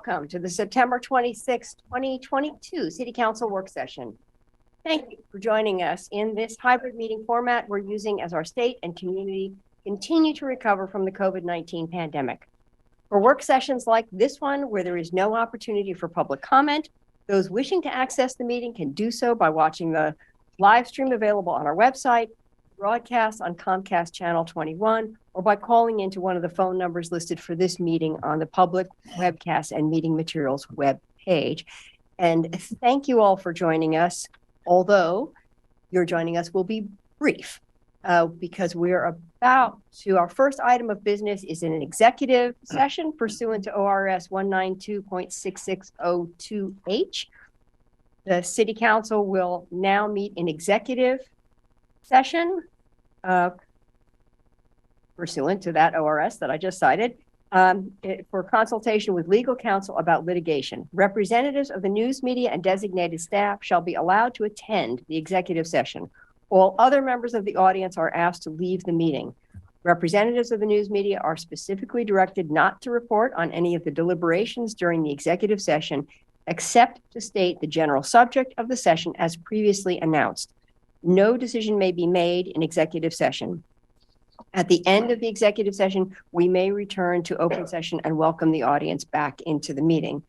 welcome to the September 26, 2022 City Council Work Session. Thank you for joining us in this hybrid meeting format we're using as our state and community continue to recover from the COVID-19 pandemic. For work sessions like this one, where there is no opportunity for public comment, those wishing to access the meeting can do so by watching the live stream available on our website, broadcast on Comcast Channel 21, or by calling into one of the phone numbers listed for this meeting on the public webcast and meeting materials web page. And thank you all for joining us, although your joining us will be brief because we're about to, our first item of business is an executive session pursuant to ORS 192.6602H. The City Council will now meet in executive session pursuant to that ORS that I just cited for consultation with legal counsel about litigation. Representatives of the news media and designated staff shall be allowed to attend the executive session. All other members of the audience are asked to leave the meeting. Representatives of the news media are specifically directed not to report on any of the deliberations during the executive session, except to state the general subject of the session as previously announced. No decision may be made in executive session. At the end of the executive session, we may return to open session and welcome the audience back into the meeting.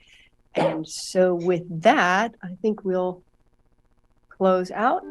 And so with that, I think we'll close out.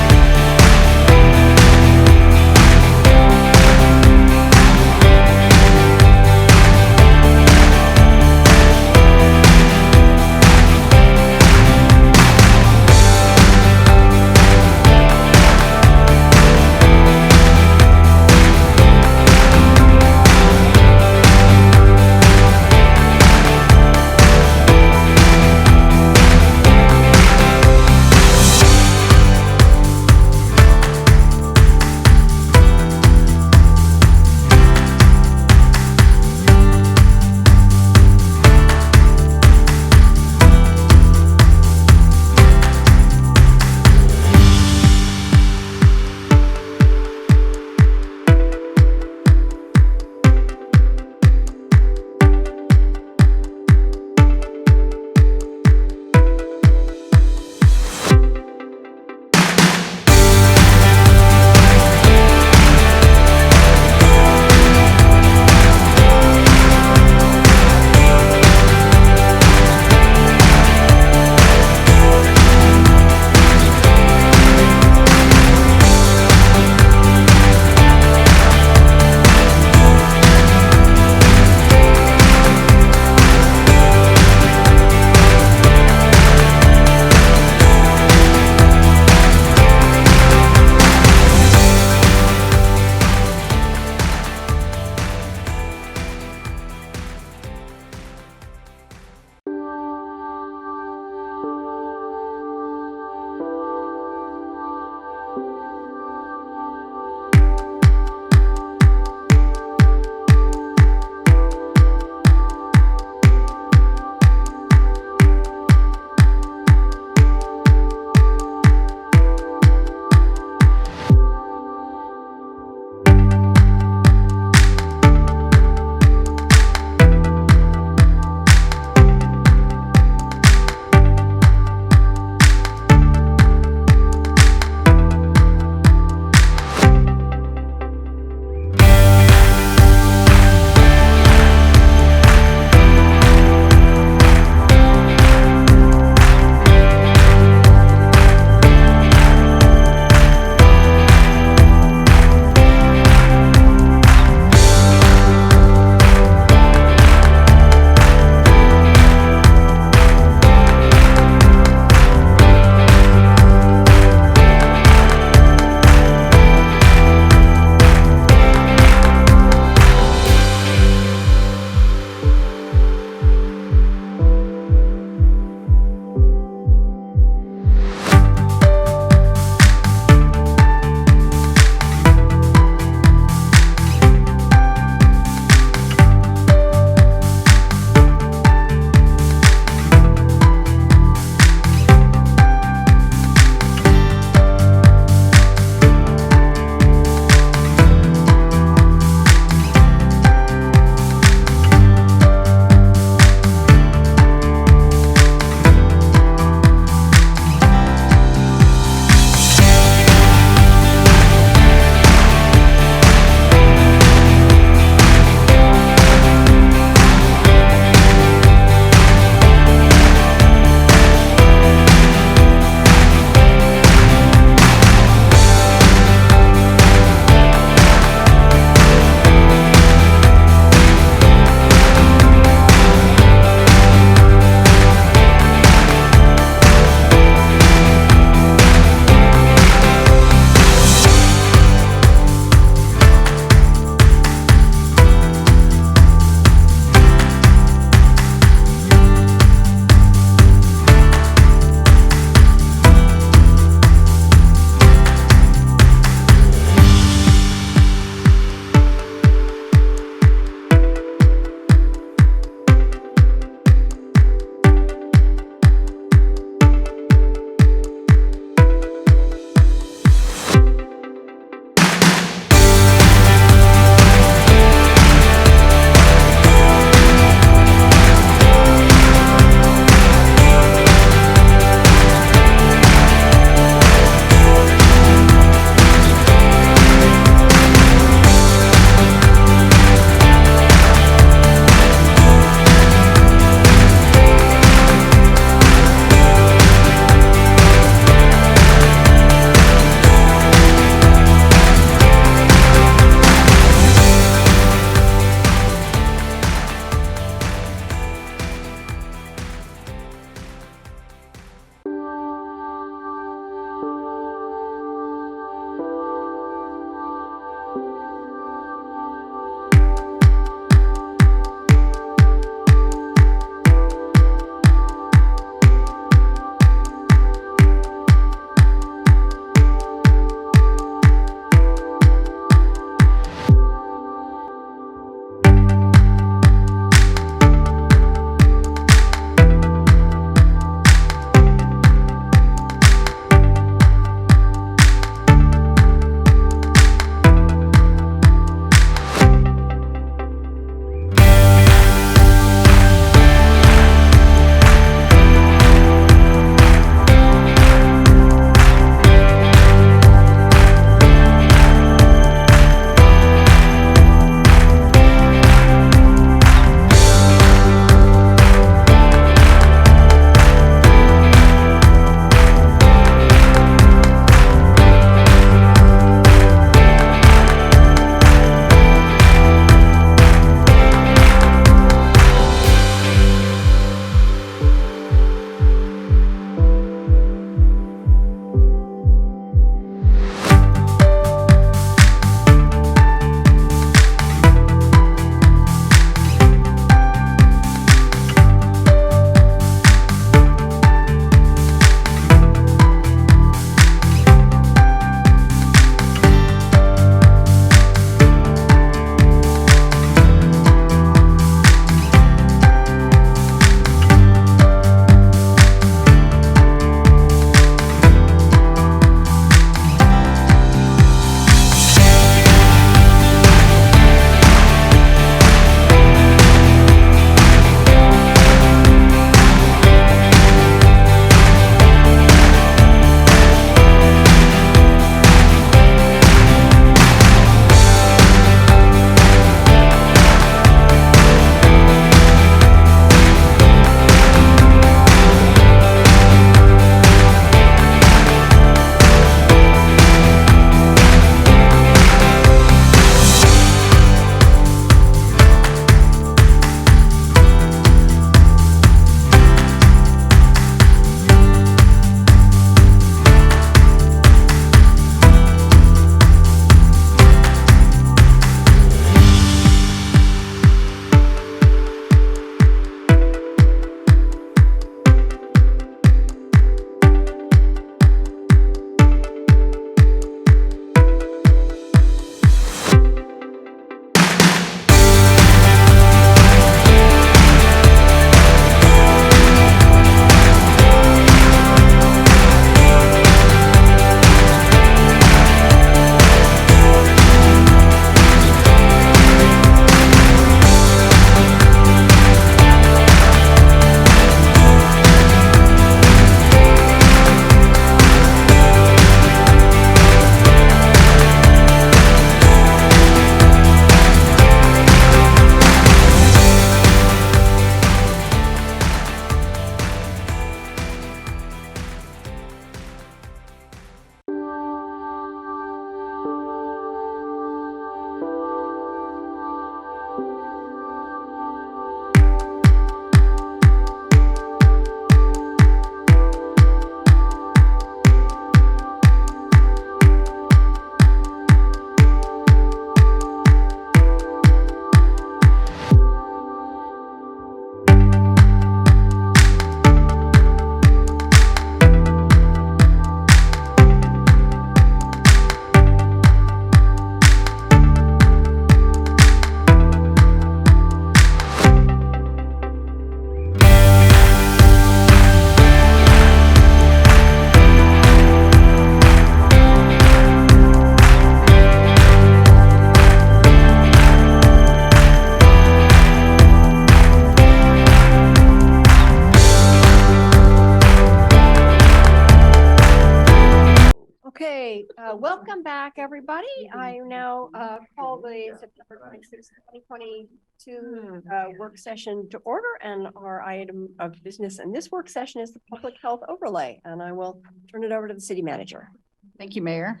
Welcome back, everybody. I now call the September 26, 2022 work session to order, and our item of business in this work session is the public health overlay, and I will turn it over to the city manager. Thank you, Mayor.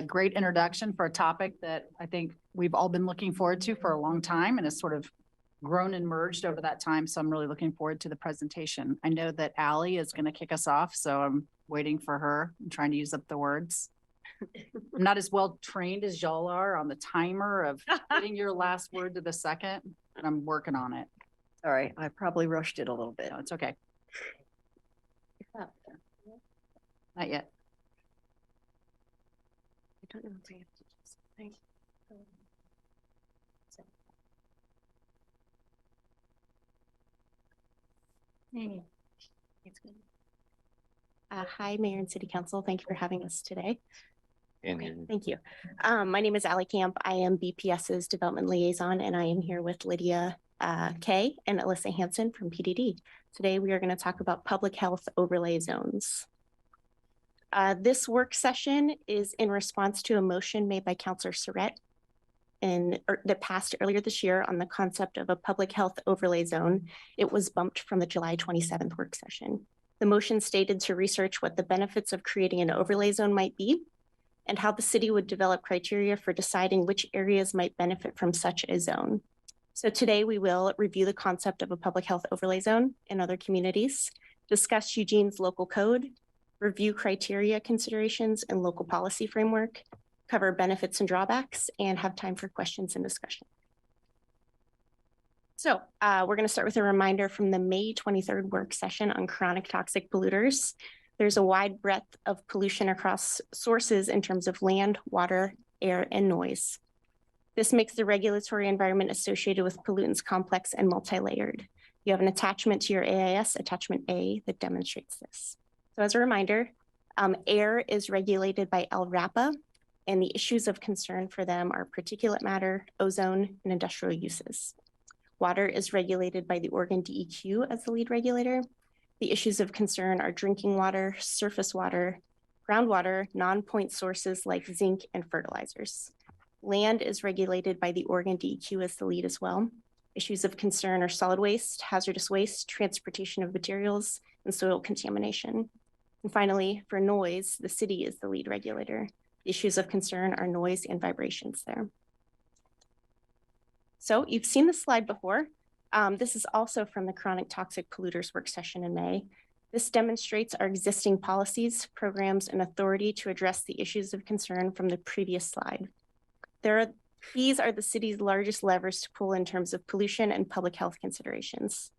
Great introduction for a topic that I think we've all been looking forward to for a long time and has sort of grown and merged over that time. So I'm really looking forward to the presentation. I know that Allie is going to kick us off, so I'm waiting for her. I'm trying to use up the words. I'm not as well trained as y'all are on the timer of getting your last word to the second, and I'm working on it. All right, I probably rushed it a little bit. No, it's okay. Not yet. I don't know if I have to do something. Hey, it's good. Hi, Mayor and City Council. Thank you for having us today. Thank you. My name is Allie Camp. I am BPS's development liaison, and I am here with Lydia Kay and Alyssa Hansen from PDD. Today, we are going to talk about public health overlay zones. This work session is in response to a motion made by Councilor Surratt that passed earlier this year on the concept of a public health overlay zone. It was bumped from the July 27th work session. The motion stated to research what the benefits of creating an overlay zone might be and how the city would develop criteria for deciding which areas might benefit from such a zone. So today we will review the concept of a public health overlay zone in other communities, discuss Eugene's local code, review criteria considerations and local policy framework, cover benefits and drawbacks, and have time for questions and discussion. So we're going to start with a reminder from the May 23rd work session on chronic toxic polluters. There's a wide breadth of pollution across sources in terms of land, water, air, and noise. This makes the regulatory environment associated with pollutants complex and multi-layered. You have an attachment to your AIS, attachment A, that demonstrates this. So as a reminder, air is regulated by LRAPA, and the issues of concern for them are particulate matter, ozone, and industrial uses. Water is regulated by the Oregon DEQ as the lead regulator. The issues of concern are drinking water, surface water, groundwater, non-point sources like zinc and fertilizers. Land is regulated by the Oregon DEQ as the lead as well. Issues of concern are solid waste, hazardous waste, transportation of materials, and soil contamination. And finally, for noise, the city is the lead regulator. The issues of concern are noise and vibrations there. So you've seen this slide before. This is also from the chronic toxic polluters work session in May. This demonstrates our existing policies, programs, and authority to address the issues of concern from the previous slide. These are the city's largest levers to pull in terms of pollution and public health considerations.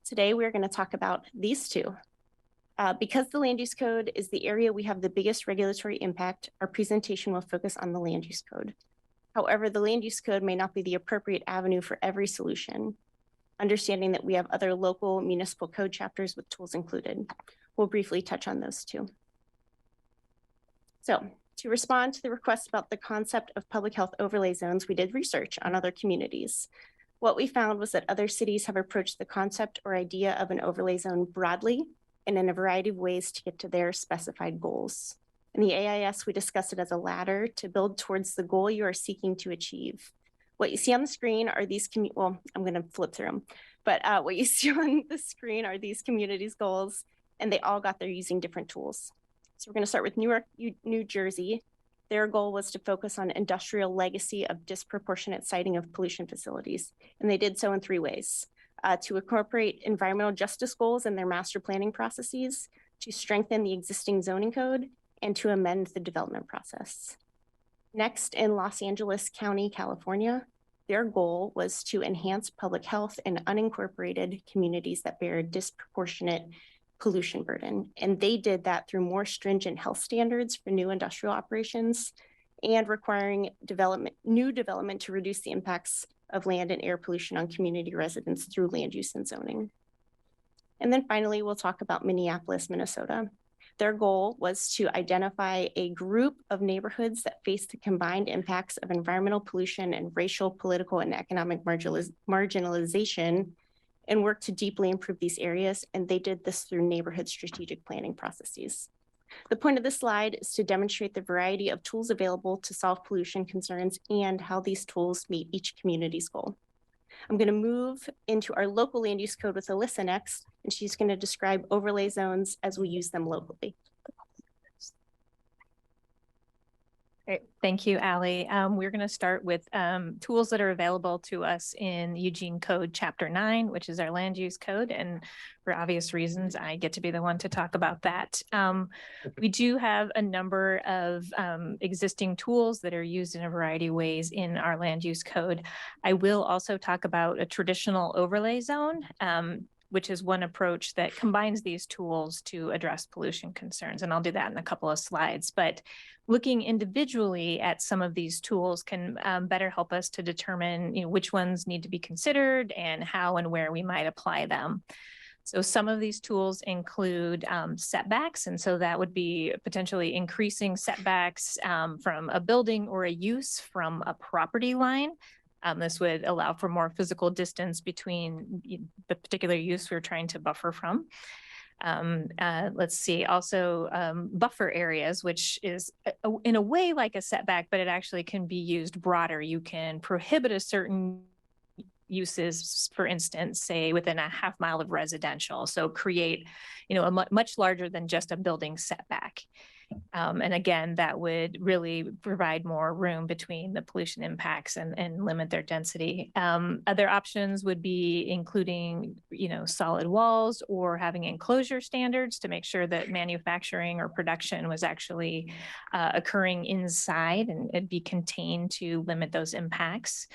Today, we're going to talk about these two. Because the land use code is the area we have the biggest regulatory impact, our presentation will focus on the land use code. However, the land use code may not be the appropriate avenue for every solution, understanding that we have other local municipal code chapters with tools included. We'll briefly touch on those too. So to respond to the request about the concept of public health overlay zones, we did research on other communities. What we found was that other cities have approached the concept or idea of an overlay zone broadly and in a variety of ways to get to their specified goals. In the AIS, we discuss it as a ladder to build towards the goal you are seeking to achieve. What you see on the screen are these, well, I'm going to flip through them, but what you see on the screen are these communities' goals, and they all got there using different tools. So we're going to start with New Jersey. Their goal was to focus on industrial legacy of disproportionate siting of pollution facilities, and they did so in three ways. To incorporate environmental justice goals in their master planning processes, to strengthen the existing zoning code, and to amend the development process. Next, in Los Angeles County, California, their goal was to enhance public health in unincorporated communities that bear a disproportionate pollution burden. And they did that through more stringent health standards for new industrial operations and requiring new development to reduce the impacts of land and air pollution on community residents through land use and zoning. And then finally, we'll talk about Minneapolis, Minnesota. Their goal was to identify a group of neighborhoods that face the combined impacts of environmental pollution and racial, political, and economic marginalization and work to deeply improve these areas. And they did this through neighborhood strategic planning processes. The point of this slide is to demonstrate the variety of tools available to solve pollution concerns and how these tools meet each community's goal. I'm going to move into our local land use code with Alyssa next, and she's going to describe overlay zones as we use them locally. Great. Thank you, Allie. We're going to start with tools that are available to us in Eugene Code Chapter 9, which is our land use code. And for obvious reasons, I get to be the one to talk about that. We do have a number of existing tools that are used in a variety of ways in our land use code. I will also talk about a traditional overlay zone, which is one approach that combines these tools to address pollution concerns. And I'll do that in a couple of slides. But looking individually at some of these tools can better help us to determine, which ones need to be considered and how and where we might apply them. So some of these tools include setbacks. And so that would be potentially increasing setbacks from a building or a use from a property line. This would allow for more physical distance between the particular use we're trying to buffer from. Let's see, also buffer areas, which is in a way like a setback, but it actually can be used broader. You can prohibit a certain uses, for instance, say within a half mile of residential. So create, a much larger than just a building setback. And again, that would really provide more room between the pollution impacts and limit their density. Other options would be including, solid walls or having enclosure standards to make sure that manufacturing or production was actually occurring inside and it'd be contained to limit those impacts.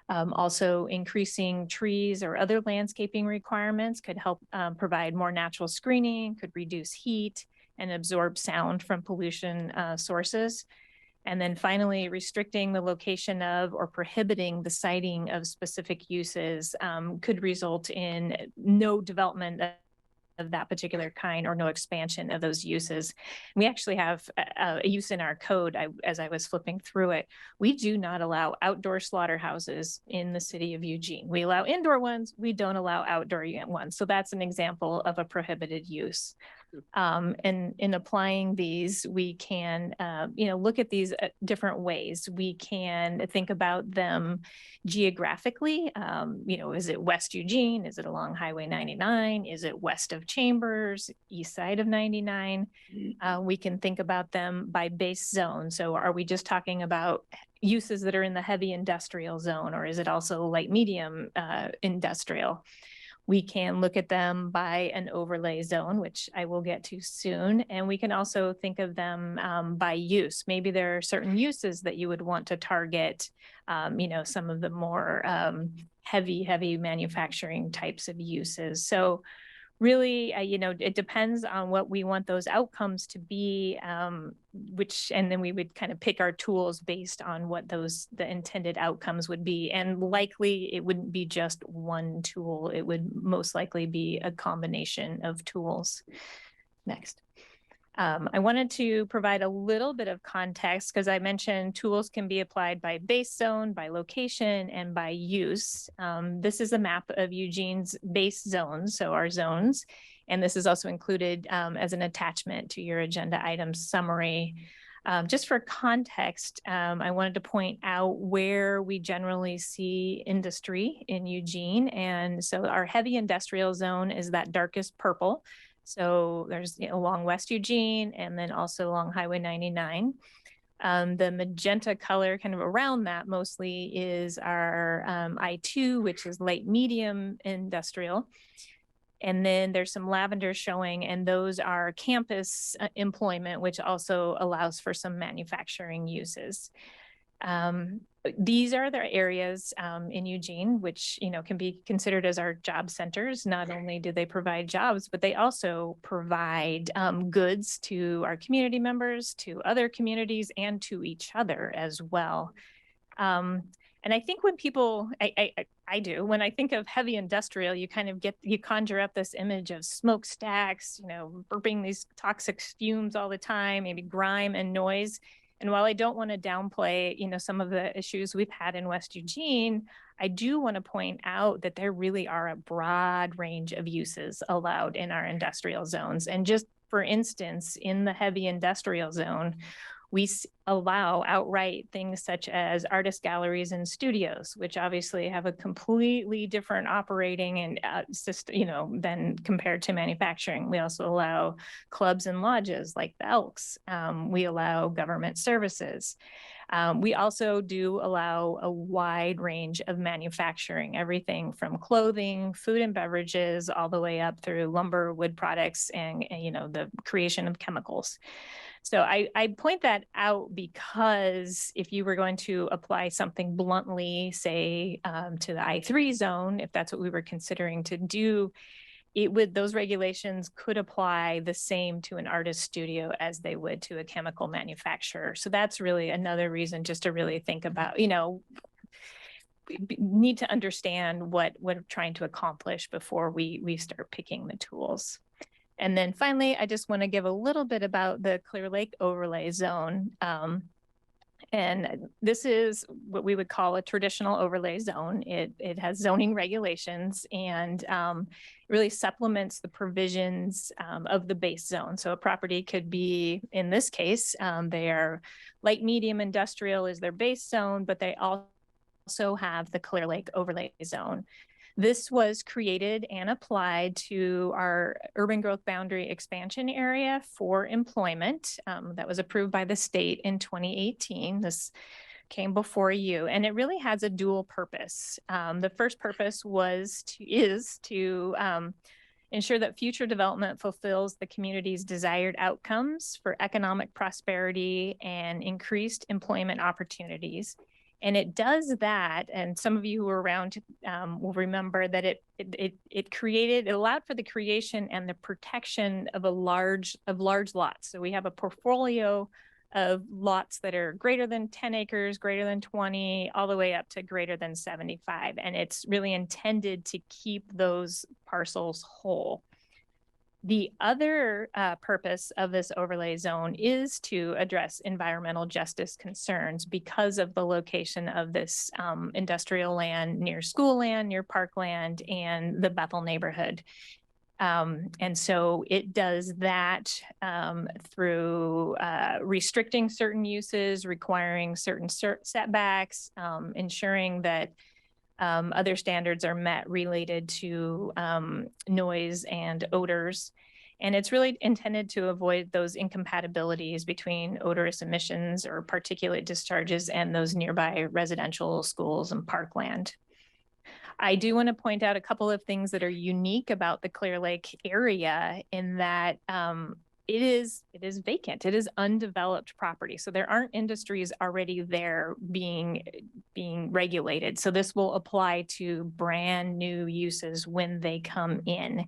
Also, increasing trees or other landscaping requirements could help provide more natural screening, could reduce heat, and absorb sound from pollution sources. And then finally, restricting the location of or prohibiting the siting of specific uses could result in no development of that particular kind or no expansion of those uses. We actually have a use in our code. As I was flipping through it, we do not allow outdoor slaughterhouses in the city of Eugene. We allow indoor ones. We don't allow outdoor ones. So that's an example of a prohibited use. And in applying these, we can, look at these different ways. We can think about them geographically. Is it West Eugene? Is it along Highway 99? Is it west of Chambers, east side of 99? We can think about them by base zone. So are we just talking about uses that are in the heavy industrial zone, or is it also light medium industrial? We can look at them by an overlay zone, which I will get to soon. And we can also think of them by use. Maybe there are certain uses that you would want to target, some of the more heavy manufacturing types of uses. So really, it depends on what we want those outcomes to be, and then we would kind of pick our tools based on what the intended outcomes would be. And likely it wouldn't be just one tool. It would most likely be a combination of tools. Next. I wanted to provide a little bit of context because I mentioned tools can be applied by base zone, by location, and by use. This is a map of Eugene's base zones, so our zones. And this is also included as an attachment to your agenda item summary. Just for context, I wanted to point out where we generally see industry in Eugene. And so our heavy industrial zone is that darkest purple. So there's along West Eugene and then also along Highway 99. The magenta color kind of around that mostly is our I-2, which is light medium industrial. And then there's some lavender showing, and those are campus employment, which also allows for some manufacturing uses. These are the areas in Eugene, which, can be considered as our job centers. Not only do they provide jobs, but they also provide goods to our community members, to other communities, and to each other as well. And I think when people, I do, when I think of heavy industrial, you kind of you conjure up this image of smokestacks, burping these toxic fumes all the time, maybe grime and noise. And while I don't want to downplay, some of the issues we've had in West Eugene, I do want to point out that there really are a broad range of uses allowed in our industrial zones. And just for instance, in the heavy industrial zone, we allow outright things such as artist galleries and studios, which obviously have a completely different operating and system, than compared to manufacturing. We also allow clubs and lodges like the Elks. We allow government services. We also do allow a wide range of manufacturing, everything from clothing, food and beverages, all the way up through lumber, wood products, and the creation of chemicals. So I point that out because if you were going to apply something bluntly, say to the I3 zone, if that's what we were considering to do, those regulations could apply the same to an artist studio as they would to a chemical manufacturer. So that's really another reason just to really think about, we need to understand what we're trying to accomplish before we start picking the tools. And then finally, I just want to give a little bit about the Clear Lake overlay zone. And this is what we would call a traditional overlay zone. It has zoning regulations and really supplements the provisions of the base zone. So a property could be, in this case, they are light medium industrial is their base zone, but they also have the Clear Lake overlay zone. This was created and applied to our urban growth boundary expansion area for employment that was approved by the state in 2018. This came before you, and it really has a dual purpose. The first purpose is to ensure that future development fulfills the community's desired outcomes for economic prosperity and increased employment opportunities. And it does that, and some of you who were around will remember that it allowed for the creation and the protection of large lots. So we have a portfolio of lots that are greater than 10 acres, greater than 20, all the way up to greater than 75. And it's really intended to keep those parcels whole. The other purpose of this overlay zone is to address environmental justice concerns because of the location of this industrial land near school land, near parkland, and the Bethel neighborhood. And so it does that through restricting certain uses, requiring certain setbacks, ensuring that other standards are met related to noise and odors. And it's really intended to avoid those incompatibilities between odorous emissions or particulate discharges and those nearby residential schools and parkland. I do want to point out a couple of things that are unique about the Clear Lake area in that it is vacant. It is undeveloped property. So there aren't industries already there being regulated. So this will apply to brand new uses when they come in,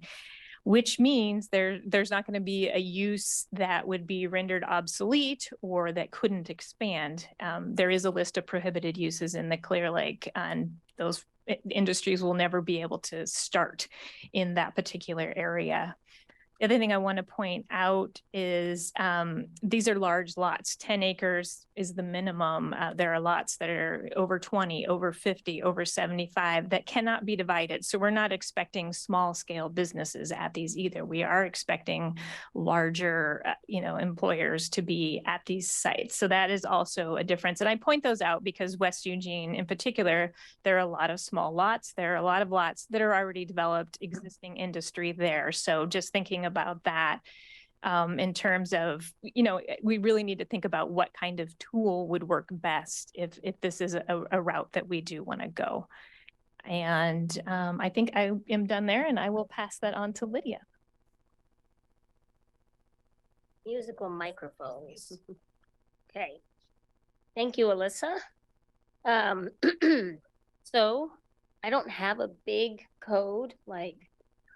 which means there's not going to be a use that would be rendered obsolete or that couldn't expand. There is a list of prohibited uses in the Clear Lake, and those industries will never be able to start in that particular area. The other thing I want to point out is these are large lots. 10 acres is the minimum. There are lots that are over 20, over 50, over 75 that cannot be divided. So we're not expecting small scale businesses at these either. We are expecting larger, employers to be at these sites. So that is also a difference. And I point those out because West Eugene in particular, there are a lot of small lots. There are a lot of lots that are already developed, existing industry there. So just thinking about that in terms of, we really need to think about what kind of tool would work best if this is a route that we do want to go. And I think I am done there, and I will pass that on to Lydia. Musical microphones. Okay. Thank you, Alyssa. So I don't have a big code like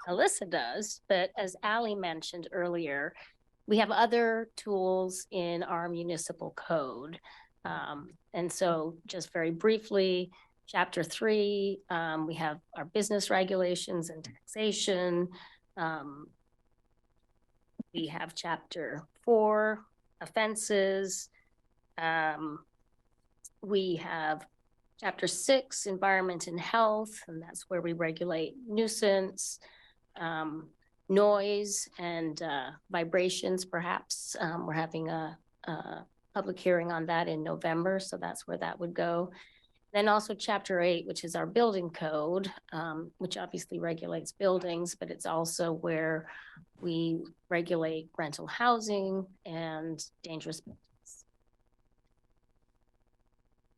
Alyssa does, but as Allie mentioned earlier, we have other tools in our municipal code. And so just very briefly, Chapter 3, we have our business regulations and taxation. We have Chapter 4, offenses. We have Chapter 6, environment and health, and that's where we regulate nuisance. noise and vibrations, perhaps. We're having a public hearing on that in November, so that's where that would go. Then also Chapter 8, which is our building code, which obviously regulates buildings, but it's also where we regulate rental housing and dangerous buildings.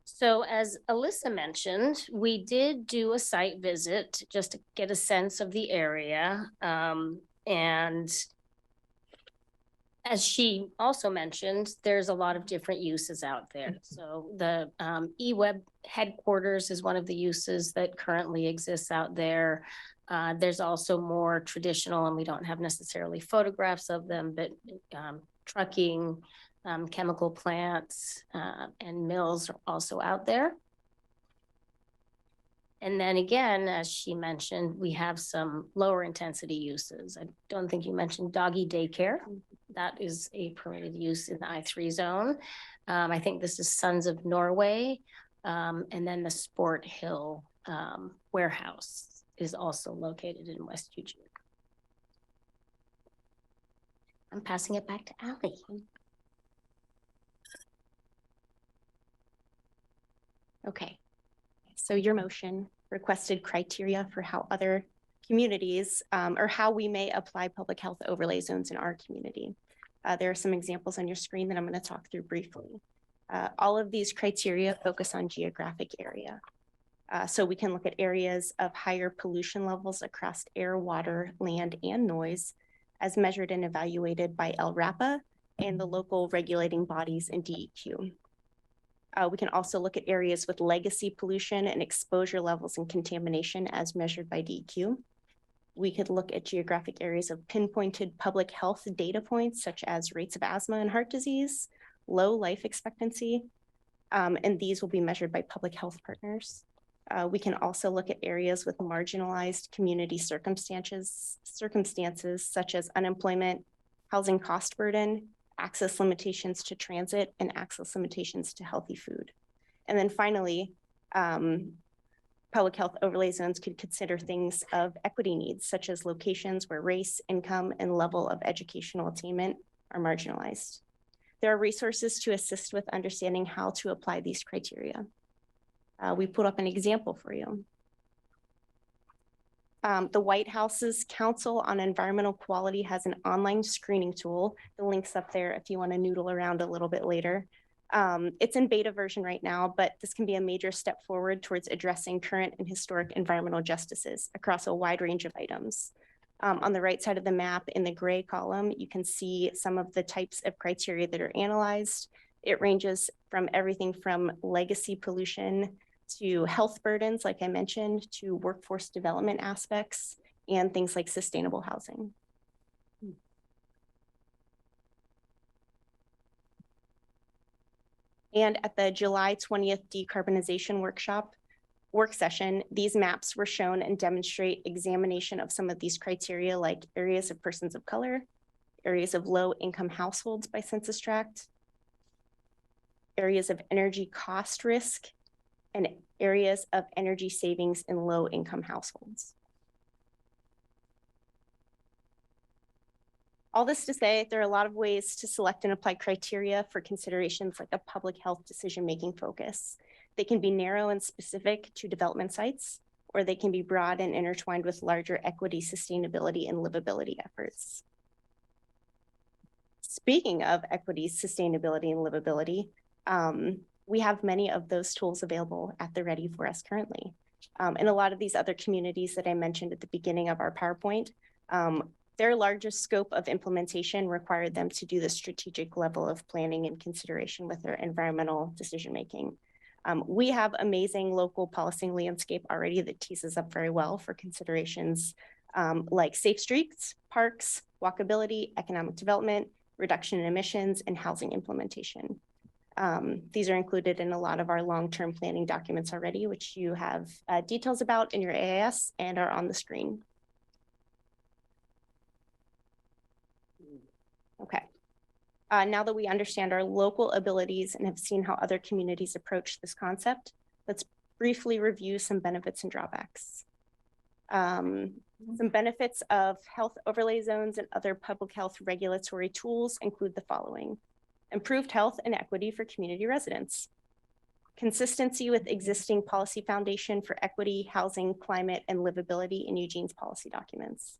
So as Alyssa mentioned, we did do a site visit just to get a sense of the area. And as she also mentioned, there's a lot of different uses out there. So the eWeb headquarters is one of the uses that currently exists out there. There's also more traditional, and we don't have necessarily photographs of them, but trucking, chemical plants, and mills are also out there. And then again, as she mentioned, we have some lower intensity uses. I don't think you mentioned doggy daycare. That is a permitted use in the I3 zone. I think this is Sons of Norway. And then the Sport Hill warehouse is also located in West Eugene. I'm passing it back to Allie. Okay. So your motion requested criteria for how other communities or how we may apply public health overlay zones in our community. There are some examples on your screen that I'm going to talk through briefly. All of these criteria focus on geographic area. So we can look at areas of higher pollution levels across air, water, land, and noise as measured and evaluated by LRAPA and the local regulating bodies in DEQ. We can also look at areas with legacy pollution and exposure levels and contamination as measured by DEQ. We could look at geographic areas of pinpointed public health data points, such as rates of asthma and heart disease, low life expectancy, and these will be measured by public health partners. We can also look at areas with marginalized community circumstances such as unemployment, housing cost burden, access limitations to transit, and access limitations to healthy food. And then finally, public health overlay zones could consider things of equity needs, such as locations where race, income, and level of educational attainment are marginalized. There are resources to assist with understanding how to apply these criteria. We put up an example for you. The White House's Council on Environmental Quality has an online screening tool. The link's up there if you want to noodle around a little bit later. It's in beta version right now, but this can be a major step forward towards addressing current and historic environmental justices across a wide range of items. On the right side of the map in the gray column, you can see some of the types of criteria that are analyzed. It ranges from everything from legacy pollution to health burdens, like I mentioned, to workforce development aspects, and things like sustainable housing. And at the July 20th decarbonization work session, these maps were shown and demonstrate examination of some of these criteria, like areas of persons of color, areas of low income households by census tract, areas of energy cost risk, and areas of energy savings in low income households. All this to say, there are a lot of ways to select and apply criteria for considerations like a public health decision-making focus. They can be narrow and specific to development sites, or they can be broad and intertwined with larger equity, sustainability, and livability efforts. Speaking of equity, sustainability, and livability, we have many of those tools available at the ready for us currently. And a lot of these other communities that I mentioned at the beginning of our PowerPoint, their largest scope of implementation required them to do the strategic level of planning and consideration with their environmental decision-making. We have amazing local policing landscape already that tees us up very well for considerations like safe streets, parks, walkability, economic development, reduction in emissions, and housing implementation. These are included in a lot of our long-term planning documents already, which you have details about in your AIS and are on the screen. Okay. Now that we understand our local abilities and have seen how other communities approach this concept, let's briefly review some benefits and drawbacks. Some benefits of health overlay zones and other public health regulatory tools include the following: improved health and equity for community residents, consistency with existing policy foundation for equity, housing, climate, and livability in Eugene's policy documents,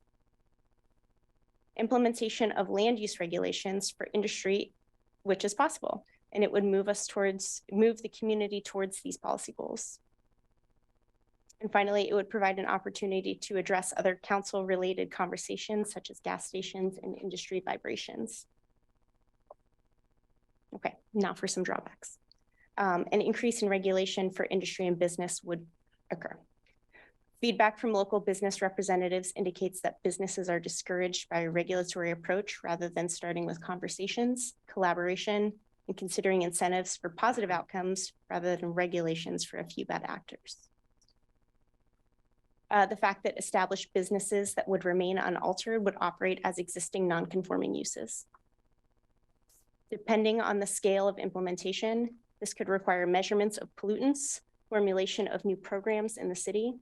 implementation of land use regulations for industry, which is possible, and it would move the community towards these policy goals. And finally, it would provide an opportunity to address other council-related conversations such as gas stations and industry vibrations. Okay, now for some drawbacks. An increase in regulation for industry and business would occur. Feedback from local business representatives indicates that businesses are discouraged by a regulatory approach rather than starting with conversations, collaboration, and considering incentives for positive outcomes rather than regulations for a few bad actors. The fact that established businesses that would remain unaltered would operate as existing non-conforming uses. Depending on the scale of implementation, this could require measurements of pollutants, formulation of new programs in the city,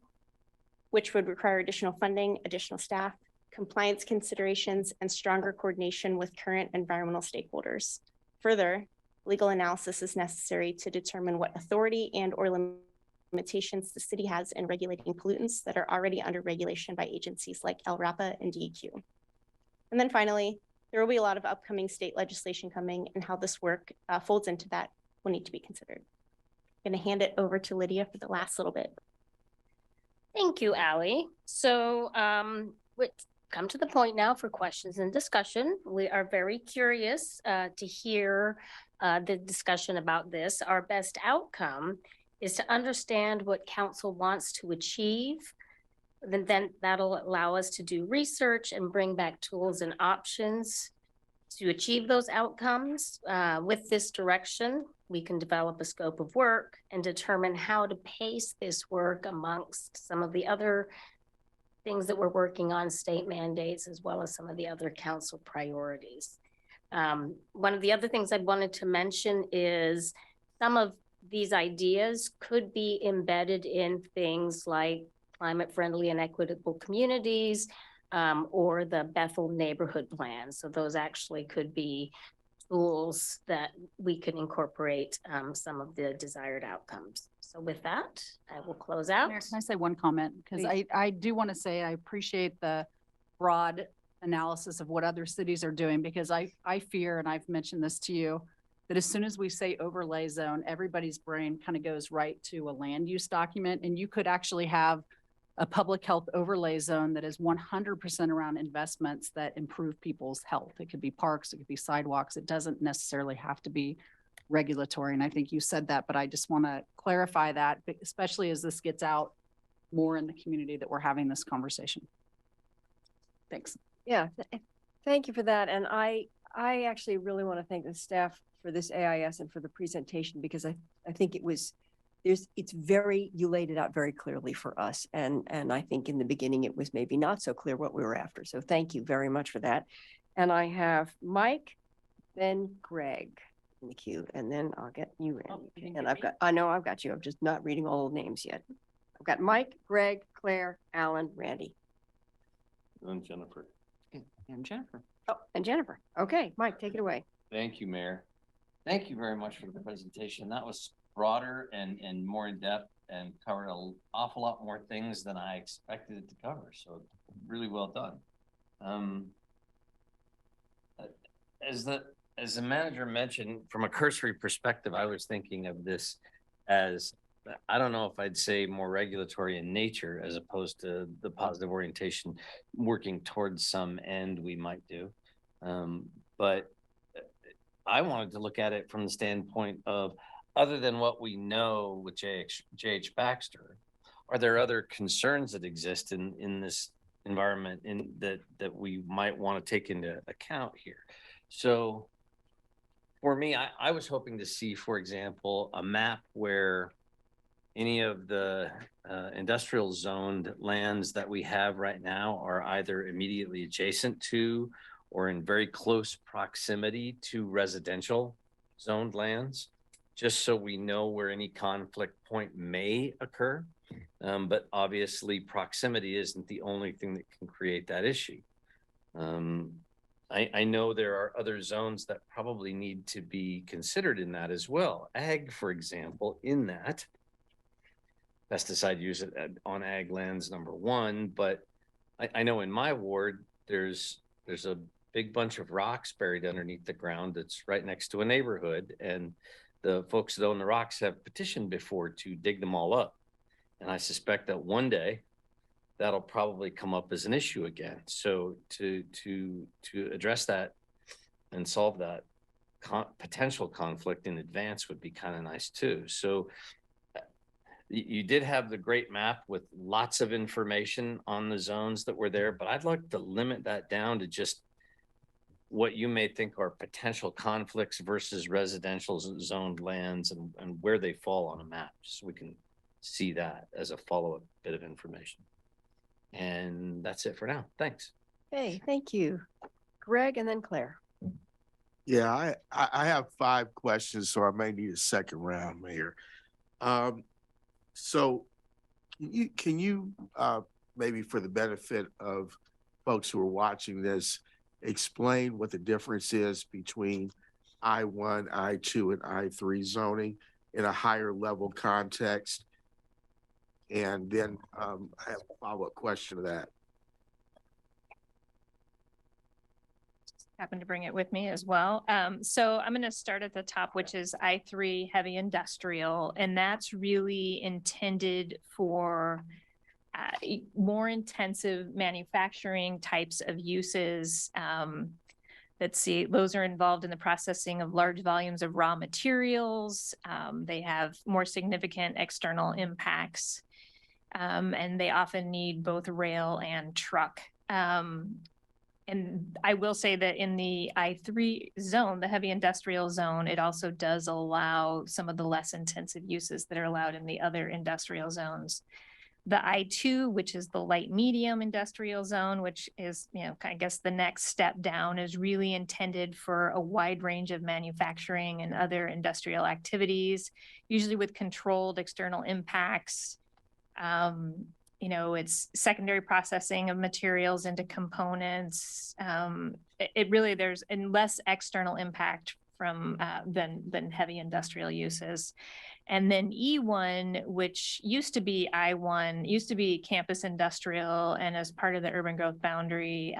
which would require additional funding, additional staff, compliance considerations, and stronger coordination with current environmental stakeholders. Further, legal analysis is necessary to determine what authority and/or limitations the city has in regulating pollutants that are already under regulation by agencies like LRAPA and DEQ. And then finally, there will be a lot of upcoming state legislation coming, and how this work folds into that will need to be considered. I'm going to hand it over to Lydia for the last little bit. Thank you, Allie. So let's come to the point now for questions and discussion. We are very curious to hear the discussion about this. Our best outcome is to understand what council wants to achieve. Then that'll allow us to do research and bring back tools and options to achieve those outcomes. With this direction, we can develop a scope of work and determine how to pace this work amongst some of the other things that we're working on, state mandates, as well as some of the other council priorities. One of the other things I wanted to mention is some of these ideas could be embedded in things like climate-friendly and equitable communities, or the Bethel neighborhood plan. So those actually could be tools that we can incorporate some of the desired outcomes. So with that, I will close out. Mayor, can I say one comment? Because I do want to say I appreciate the broad analysis of what other cities are doing, because I fear, and I've mentioned this to you, that as soon as we say overlay zone, everybody's brain kind of goes right to a land use document, and you could actually have a public health overlay zone that is 100% around investments that improve people's health. It could be parks, it could be sidewalks. It doesn't necessarily have to be regulatory. And I think you said that, but I just want to clarify that, especially as this gets out more in the community that we're having this conversation. Thanks. Yeah, thank you for that. And I actually really want to thank the staff for this AIS and for the presentation, because I think it was, you laid it out very clearly for us. And I think in the beginning, it was maybe not so clear what we were after. So thank you very much for that. And I have Mike, then Greg in the queue, and then I'll get you in. And I know I've got you. I'm just not reading all the names yet. I've got Mike, Greg, Claire, Alan, Randy. And Jennifer. And Jennifer. Oh, and Jennifer. Okay, Mike, take it away. Thank you, Mayor. Thank you very much for the presentation. That was broader and more in depth and covered an awful lot more things than I expected it to cover. So really well done. As the manager mentioned, from a cursory perspective, I was thinking of this as, I don't know if I'd say more regulatory in nature as opposed to the positive orientation working towards some end we might do. But I wanted to look at it from the standpoint of, other than what we know with J.H. Baxter, are there other concerns that exist in this environment that we might want to take into account here? So for me, I was hoping to see, for example, a map where any of the industrial zoned lands that we have right now are either immediately adjacent to or in very close proximity to residential zoned lands, just so we know where any conflict point may occur. But obviously proximity isn't the only thing that can create that issue. I know there are other zones that probably need to be considered in that as well. Ag, for example, in that pesticide use on ag lands, number one, but I know in my ward, there's a big bunch of rocks buried underneath the ground that's right next to a neighborhood. And the folks that own the rocks have petitioned before to dig them all up. And I suspect that one day that'll probably come up as an issue again. So to address that and solve that potential conflict in advance would be kind of nice too. So you did have the great map with lots of information on the zones that were there, but I'd like to limit that down to just what you may think are potential conflicts versus residential zoned lands and where they fall on a map, so we can see that as a follow-up bit of information. And that's it for now. Thanks. Hey, thank you. Greg and then Claire. Yeah, I have 5 questions, so I may need a second round, Mayor. So can you maybe for the benefit of folks who are watching this, explain what the difference is between I-1, I-2, and I-3 zoning in a higher level context? And then I have a follow-up question to that. Happen to bring it with me as well. So I'm going to start at the top, which is I-3 heavy industrial, and that's really intended for more intensive manufacturing types of uses. Let's see, those are involved in the processing of large volumes of raw materials. They have more significant external impacts, and they often need both rail and truck. And I will say that in the I-3 zone, the heavy industrial zone, it also does allow some of the less intensive uses that are allowed in the other industrial zones. The I-2, which is the light medium industrial zone, which is, I guess the next step down, is really intended for a wide range of manufacturing and other industrial activities, usually with controlled external impacts. It's secondary processing of materials into components. It really, there's less external impact from than heavy industrial uses. And then E1, which used to be I1, used to be campus industrial, and as part of the urban growth boundary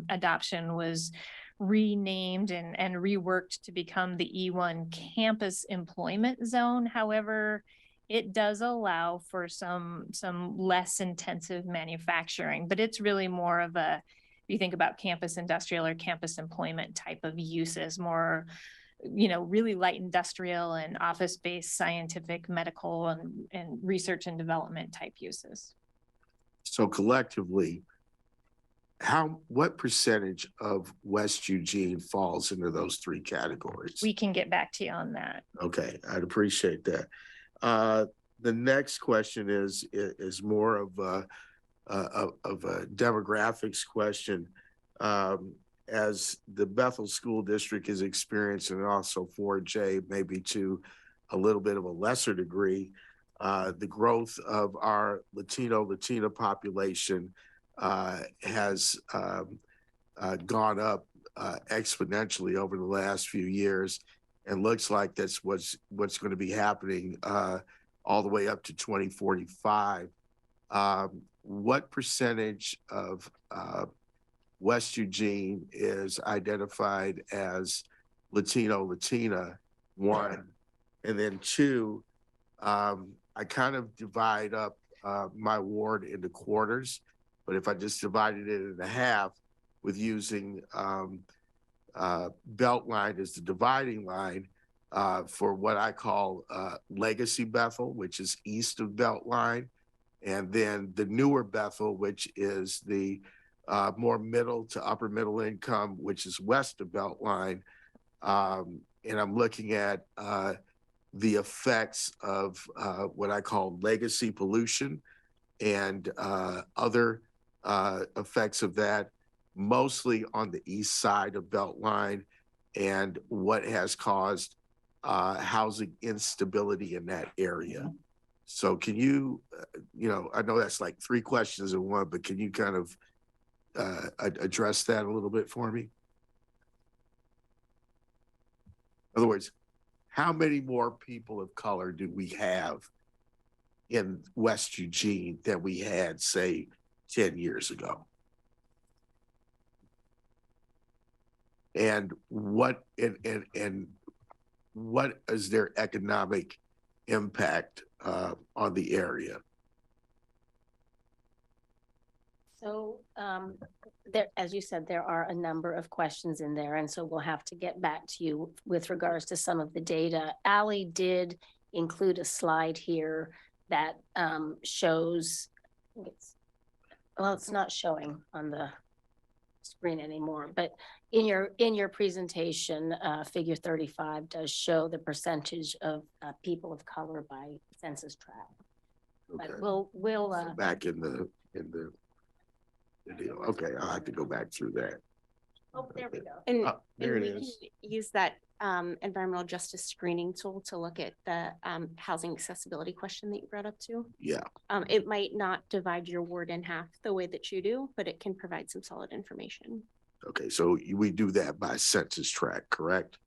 adoption was renamed and reworked to become the E1 campus employment zone. However, it does allow for some less intensive manufacturing, but it's really more of a, if you think about campus industrial or campus employment type of uses, more, really light industrial and office-based scientific, medical, and research and development type uses. So collectively, what percentage of West Eugene falls into those 3 categories? We can get back to you on that. Okay, I'd appreciate that. The next question is more of a demographics question. As the Bethel School District is experiencing, and also 4J, maybe to a little bit of a lesser degree, the growth of our Latina population has gone up exponentially over the last few years, and looks like that's what's going to be happening all the way up to 2045. What percentage of West Eugene is identified as Latina, 1, and then 2, I kind of divide up my ward into quarters, but if I just divided it into half with using Beltline as the dividing line for what I call Legacy Bethel, which is east of Beltline, and then the newer Bethel, which is the more middle to upper middle income, which is west of Beltline. And I'm looking at the effects of what I call legacy pollution and other effects of that, mostly on the east side of Beltline, and what has caused housing instability in that area. So can you, I know that's like three questions in one, but can you kind of address that a little bit for me? In other words, how many more people of color do we have in West Eugene than we had, say, 10 years ago? And what what is their economic impact on the area? So there, as you said, there are a number of questions in there, and so we'll have to get back to you with regards to some of the data. Ally did include a slide here that shows, it's not showing on the screen anymore, but in your presentation, figure 35 does show the percentage of people of color by census tract. Okay. But we'll Back in the deal. Okay, I'll have to go back through that. oh, there we go. And, There and it we is. can use that environmental justice screening tool to look at the housing accessibility question that you brought up too. Yeah. It might not divide your ward in half the way that you do, but it can provide some solid information. Okay, so we do that by census tract, correct?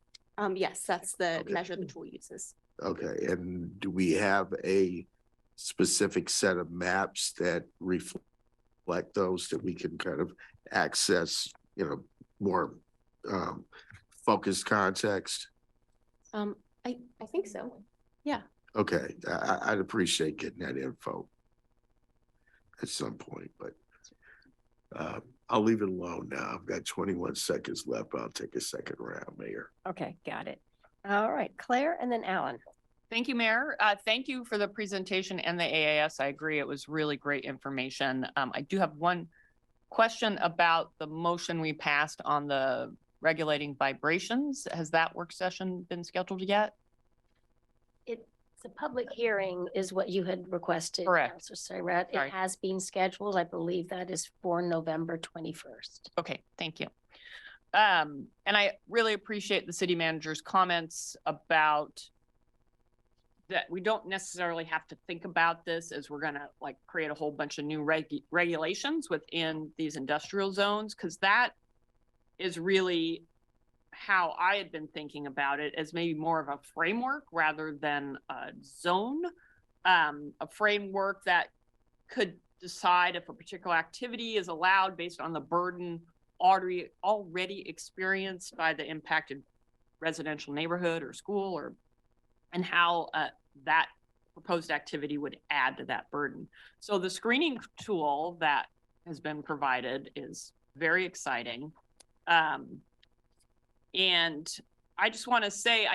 Yes, that's the Okay. measure the tool uses. Okay, and do we have a specific set of maps that reflect those that we can kind of access, more focused context? I think so. Okay, I'd appreciate getting that info at some point, but I'll leave it alone now. I've got 21 seconds left. I'll take a second round, Mayor. Okay, got it. All right, Claire and then Alan. Thank you, Mayor. Thank you for the presentation and the AAS. I agree. It was really great information. I do have one question about the motion we passed on the regulating vibrations. Has that work session been scheduled yet? It's a public hearing is what you had requested. Correct. Counselor Surratt. Sorry. It has been scheduled. I believe that is for November 21st. Okay, thank you. And I really appreciate the city manager's comments about that we don't necessarily have to think about this as we're gonna like create a whole bunch of new regulations within these industrial zones, because that is really how I had been thinking about it, as maybe more of a framework rather than a zone, a framework that could decide if a particular activity is allowed based on the burden already experienced by the impacted residential neighborhood or school, and how that proposed activity would add to that burden. So the screening tool that has been provided is very exciting. And I just want to say,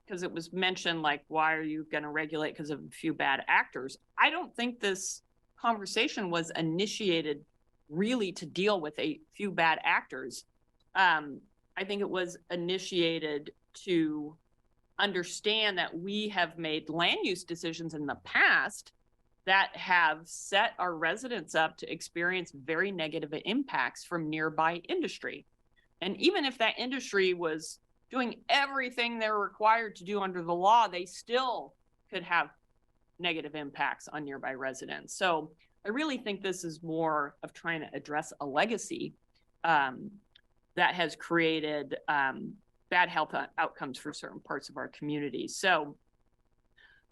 because it was mentioned, like, why are you going to regulate because of a few bad actors? I don't think this conversation was initiated really to deal with a few bad actors. I think it was initiated to understand that we have made land use decisions in the past that have set our residents up to experience very negative impacts from nearby industry. And even if that industry was doing everything they're required to do under the law, they still could have negative impacts on nearby residents. So I really think this is more of trying to address a legacy that has created bad health outcomes for certain parts of our community. So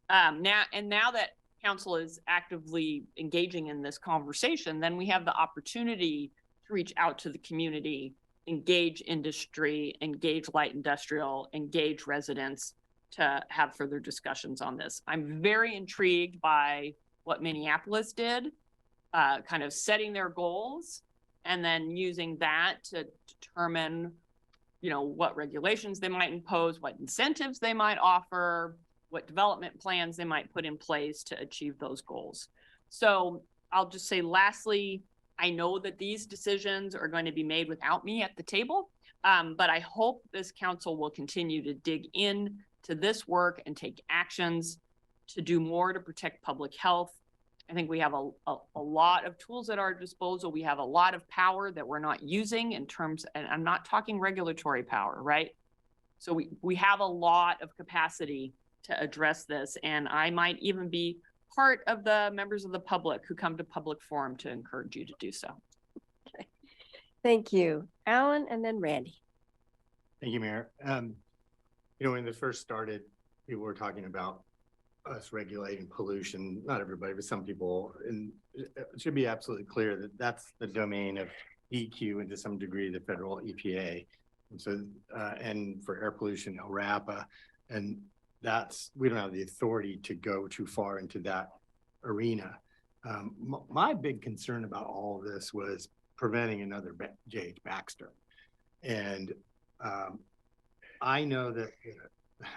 now that council is actively engaging in this conversation, then we have the opportunity to reach out to the community, engage industry, engage light industrial, engage residents to have further discussions on this. I'm very intrigued by what Minneapolis did, kind of setting their goals and then using that to determine, what regulations they might impose, what incentives they might offer, what development plans they might put in place to achieve those goals. So I'll just say lastly, I know that these decisions are going to be made without me at the table, but I hope this council will continue to dig in to this work and take actions to do more to protect public health. I think we have a lot of tools at our disposal. We have a lot of power that we're not using in terms, and I'm not talking regulatory power, right? So we have a lot of capacity to address this. And I might even be part of the members of the public who come to public forum to encourage you to do so. Thank you. Alan and then Randy. Thank you, Mayor. When this first started, people were talking about us regulating pollution. Not everybody, but some people. And it should be absolutely clear that that's the domain of EQ and to some degree the federal EPA. And so, and for air pollution, ORAPA. And we don't have the authority to go too far into that arena. My big concern about all of this was preventing another J.H. Baxter. And I know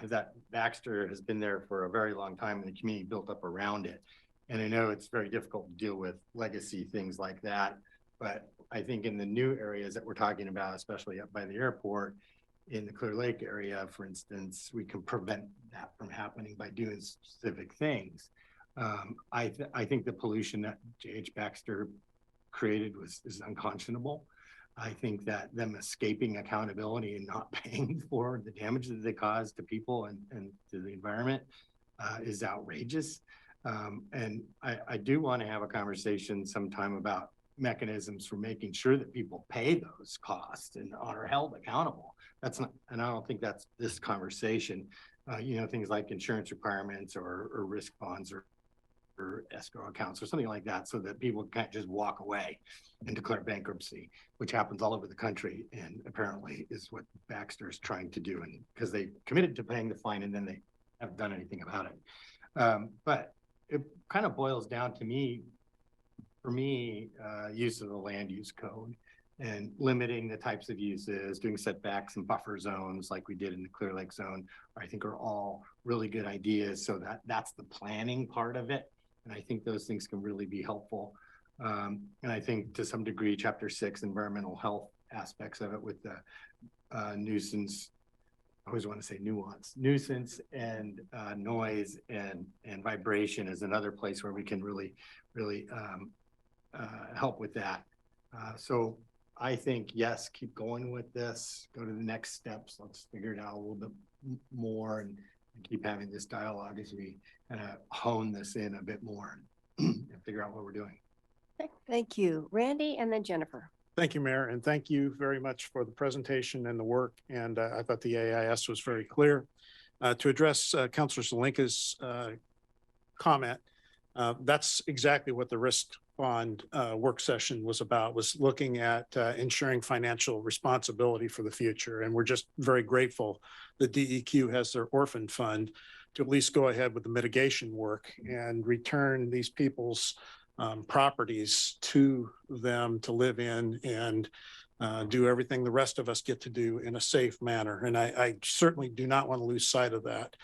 that Baxter has been there for a very long time and the community built up around it. And I know it's very difficult to deal with legacy things like that. But I think in the new areas that we're talking about, especially up by the airport, in the Clear Lake area, for instance, we can prevent that from happening by doing specific things. I think the pollution that J.H. Baxter created is unconscionable. I think that them escaping accountability and not paying for the damage that they cause to people and to the environment is outrageous. And I do want to have a conversation sometime about mechanisms for making sure that people pay those costs and are held accountable. That's not, and I don't think that's this conversation. Things like insurance requirements or risk bonds or escrow accounts or something like that, so that people can't just walk away and declare bankruptcy, which happens all over the country and apparently is what Baxter is trying to do, and because they committed to paying the fine and then they haven't done anything about it. But it kind of boils down to for me, use of the land use code and limiting the types of uses, doing setbacks and buffer zones like we did in the Clear Lake zone, I think are all really good ideas. So that's the planning part of it. And I think those things can really be helpful. And I think to some degree, Chapter 6 environmental health aspects of it with the nuisance, I always want to say nuisance and noise and vibration is another place where we can really help with that. So I think, yes, keep going with this, go to the next steps. Let's figure it out a little bit more and keep having this dialogue as we kind of hone this in a bit more and figure out what we're doing. Thank you. Randy and then Jennifer. Thank you, Mayor, and thank you very much for the presentation and the work. And I thought the AIS was very clear. To address Councilor Zelenka's comment, that's exactly what the risk bond work session was about, was looking at ensuring financial responsibility for the future. And we're just very grateful that DEQ has their orphan fund to at least go ahead with the mitigation work and return these people's properties to them to live in and do everything the rest of us get to do in a safe manner. And I certainly do not want to lose sight of that.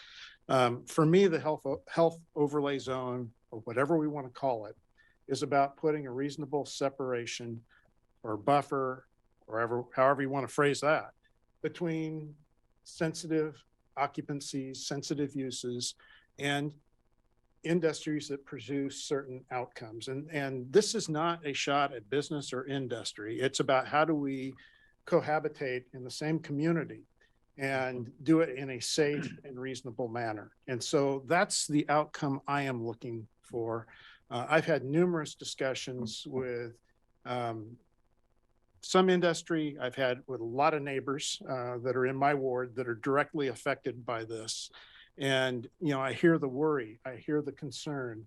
For me, the health overlay zone, or whatever we want to call it, is about putting a reasonable separation or buffer, or however you want to phrase that, between sensitive occupancies, sensitive uses, and industries that produce certain outcomes. And this is not a shot at business or industry. It's about how do we cohabitate in the same community and do it in a safe and reasonable manner. And so that's the outcome I am looking for. I've had numerous discussions with some industry. I've had with a lot of neighbors that are in my ward that are directly affected by this. And, I hear the worry, I hear the concern.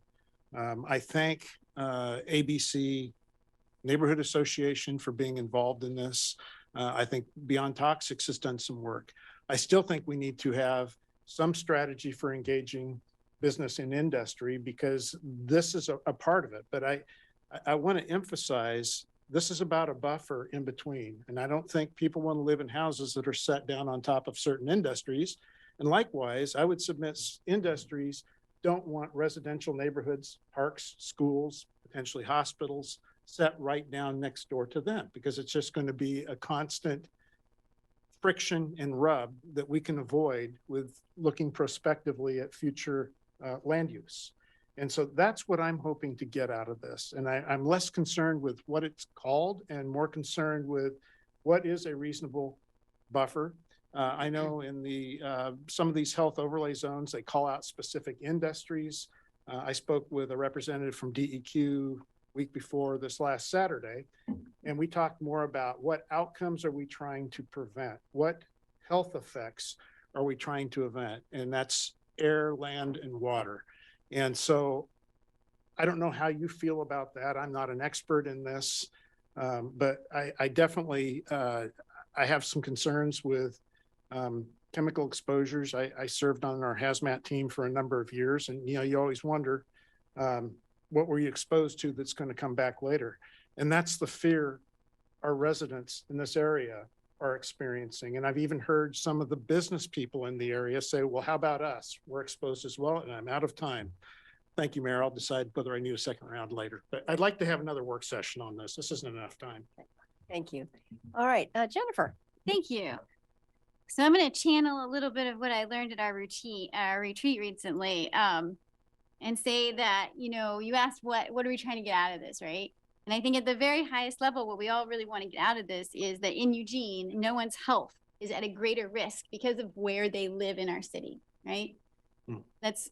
I thank ABC Neighborhood Association for being involved in this. I think Beyond Toxics has done some work. I still think we need to have some strategy for engaging business and industry, because this is a part of it. But I want to emphasize this is about a buffer in between. And I don't think people want to live in houses that are set down on top of certain industries. And likewise, I would submit industries don't want residential neighborhoods, parks, schools, potentially hospitals set right down next door to them, because it's just going to be a constant friction and rub that we can avoid with looking prospectively at future land use. And so that's what I'm hoping to get out of this. And I'm less concerned with what it's called and more concerned with what is a reasonable buffer. I know in the, some of these health overlay zones, they call out specific industries. I spoke with a representative from DEQ week before this last Saturday, and we talked more about what outcomes are we trying to prevent? What health effects are we trying to prevent? And that's air, land, and water. And so I don't know how you feel about that. I'm not an expert in this, but I definitely, I have some concerns with chemical exposures. I served on our hazmat team for a number of years, and you always wonder, what were you exposed to that's going to come back later? And that's the fear our residents in this area are experiencing. And I've even heard some of the business people in the area say, well, how about us? We're exposed as well. And I'm out of time. Thank you, Mayor. I'll decide whether I need a second round later, but I'd like to have another work session on this. This isn't enough time. Thank you. All right, Jennifer. Thank you. So I'm going to channel a little bit of what I learned at our retreat recently, and say that, you asked what are we trying to get out of this, right? And I think at the very highest level, what we all really want to get out of this is that in Eugene, no one's health is at a greater risk because of where they live in our city, right? That's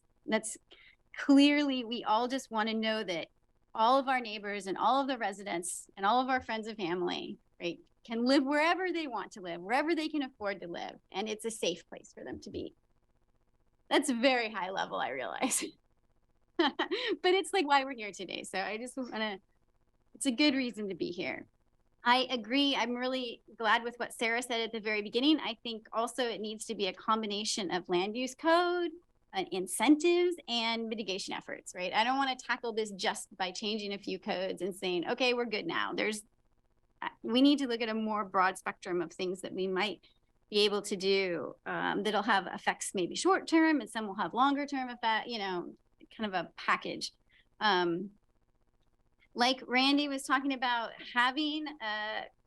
clearly, we all just want to know that all of our neighbors and all of the residents and all of our friends and family, right, can live wherever they want to live, wherever they can afford to live, and it's a safe place for them to be. That's very high level, I realize. But it's like why we're here today. So I just want to, it's a good reason to be here. I agree. I'm really glad with what Sarah said at the very beginning. I think also it needs to be a combination of land use code, incentives, and mitigation efforts, right? I don't want to tackle this just by changing a few codes and saying, okay, we're good now. We need to look at a more broad spectrum of things that we might be able to do that'll have effects maybe short term, and some will have longer term effect, kind of a package. Like Randy was talking about,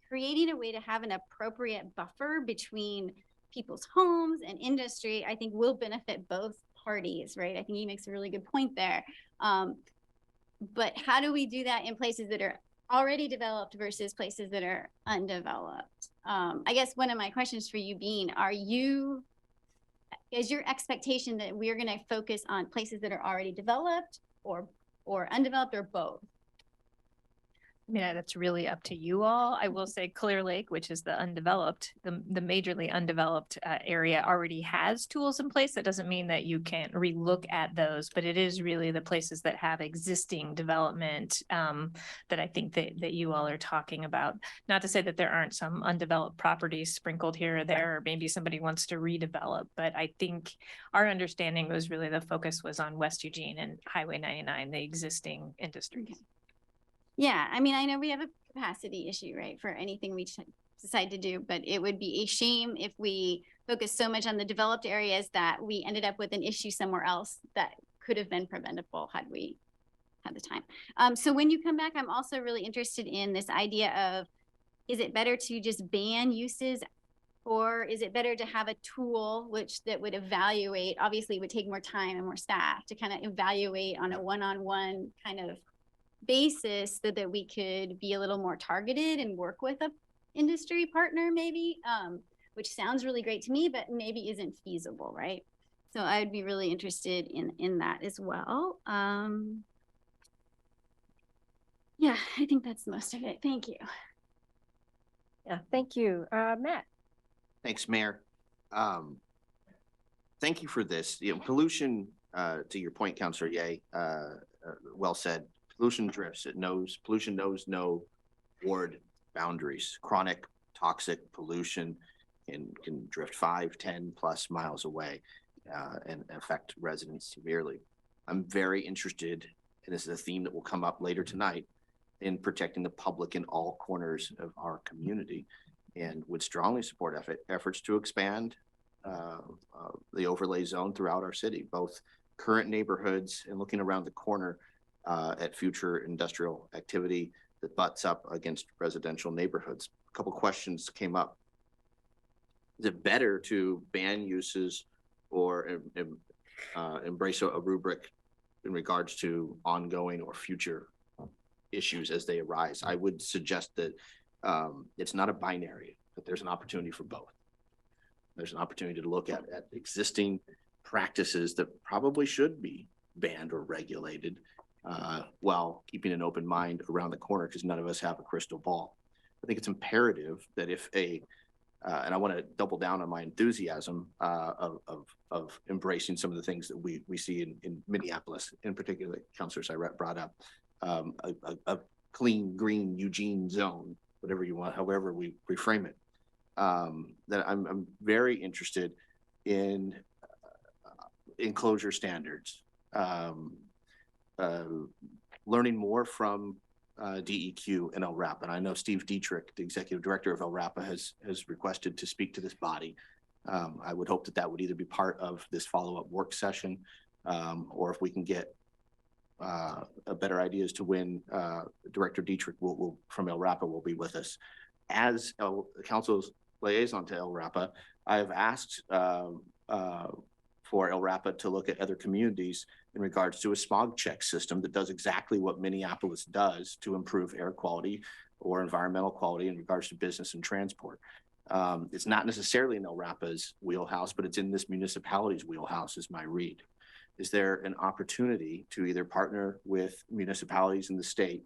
creating a way to have an appropriate buffer between people's homes and industry, I think will benefit both parties, right? I think he makes a really good point there. But how do we do that in places that are already developed versus places that are undeveloped? I guess one of my questions for you being, is your expectation that we're going to focus on places that are already developed or undeveloped, or both? I mean, that's really up to you all. I will say Clear Lake, which is the undeveloped, the majorly undeveloped area, already has tools in place. That doesn't mean that you can't relook at those, but it is really the places that have existing development that I think that you all are talking about. Not to say that there aren't some undeveloped properties sprinkled here or there, or maybe somebody wants to redevelop, but I think our understanding was really the focus was on West Eugene and Highway 99, the existing industries. Okay. Yeah, I mean, I know we have a capacity issue, right, for anything we decide to do, but it would be a shame if we focus so much on the developed areas that we ended up with an issue somewhere else that could have been preventable had we had the time. So when you come back, I'm also really interested in this idea of, is it better to just ban uses, or is it better to have a tool that would evaluate, obviously it would take more time and more staff to kind of evaluate on a one-on-one kind of basis so that we could be a little more targeted and work with a industry partner maybe, which sounds really great to me, but maybe isn't feasible, right? So I would be really interested in that as well. Yeah, I think that's most of it. Thank you. Yeah, thank you. Matt. Thanks, Mayor. Thank you for this. Pollution, to your point, Councilor Ye, well said. Pollution drifts. Pollution knows no ward boundaries. Chronic, toxic pollution can drift 5, 10 plus miles away and affect residents severely. I'm very interested, and this is a theme that will come up later tonight, in protecting the public in all corners of our community, and would strongly support efforts to expand the overlay zone throughout our city, both current neighborhoods and looking around the corner at future industrial activity that butts up against residential neighborhoods. A couple questions came up. Is it better to ban uses or embrace a rubric in regards to ongoing or future issues as they arise? I would suggest that it's not a binary, but there's an opportunity for both. There's an opportunity to look at existing practices that probably should be banned or regulated, while keeping an open mind around the corner, because none of us have a crystal ball. I think it's imperative that if and I want to double down on my enthusiasm of embracing some of the things that we see in Minneapolis, in particular, Councilor Siret brought up, a clean, green Eugene zone, whatever you want, however we frame it. That I'm very interested in enclosure standards, learning more from DEQ and LRAP. And I know Steve Dietrich, the executive director of LRAPA, has requested to speak to this body. I would hope that would either be part of this follow-up work session, or if we can get a better idea as to when Director Dietrich from LRAPA will be with us. As council's liaison to LRAPA, I have asked for LRAPA to look at other communities in regards to a smog check system that does exactly what Minneapolis does to improve air quality or environmental quality in regards to business and transport. It's not necessarily in LRAPA's wheelhouse, but it's in this municipality's wheelhouse, is my read. Is there an opportunity to either partner with municipalities in the state,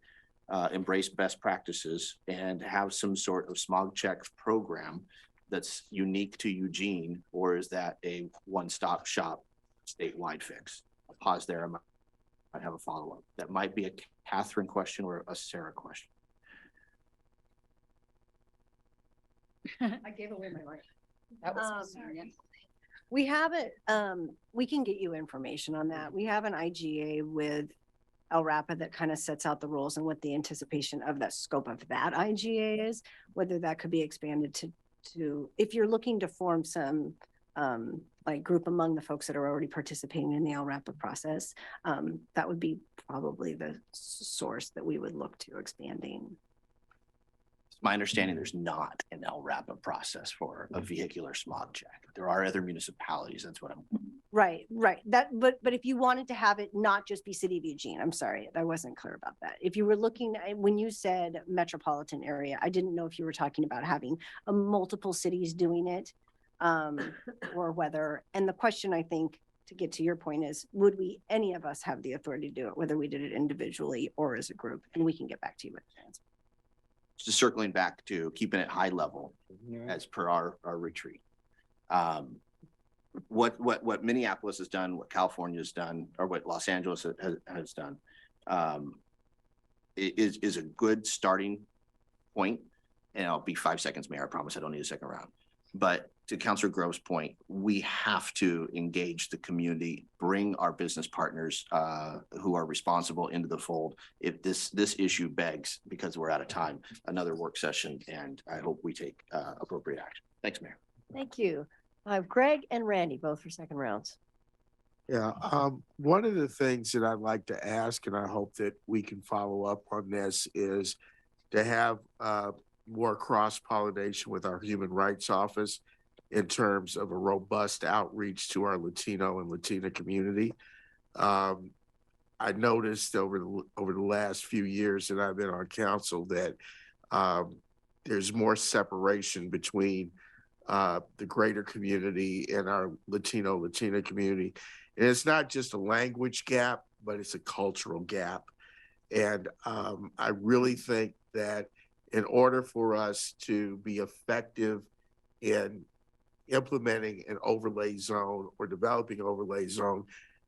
embrace best practices, and have some sort of smog checks program that's unique to Eugene, or is that a one-stop shop statewide fix? I'll pause there. I might have a follow-up. That might be a Catherine question or a Sarah question. I gave away my mic. That was sorry. We have it, we can get you information on that. We have an IGA with LRAPA that kind of sets out the rules and what the anticipation of the scope of that IGA is, whether that could be expanded to if you're looking to form some like group among the folks that are already participating in the LRAPA process, that would be probably the source that we would look to expanding. It's my understanding there's not an LRAPA process for a vehicular smog check. There are other municipalities. That's what I'm. Right. But if you wanted to have it not just be City of Eugene, I'm sorry, I wasn't clear about that. If you were looking, when you said metropolitan area, I didn't know if you were talking about having multiple cities doing it, or whether, and the question I think to get to your point is, would any of us have the authority to do it, whether we did it individually or as a group? And we can get back to you with the answer. Just circling back to keeping it high level as per our retreat. What Minneapolis has done, what California has done, or what Los Angeles has done, is a good starting point. And I'll be 5 seconds, Mayor. I promise I don't need a second round. But to Councilor Grove's point, we have to engage the community, bring our business partners who are responsible into the fold. If this issue begs, because we're out of time, another work session, and I hope we take appropriate action. Thanks, Mayor. Thank you. I have Greg and Randy, both for second rounds. Yeah, one of the things that I'd like to ask, and I hope that we can follow up on this, is to have more cross-pollination with our Human Rights Office in terms of a robust outreach to our Latino and Latina community. I noticed over the last few years that I've been on council that there's more separation between the greater community and our Latina community. And it's not just a language gap, but it's a cultural gap. And I really think that in order for us to be effective in implementing an overlay zone or developing an overlay zone,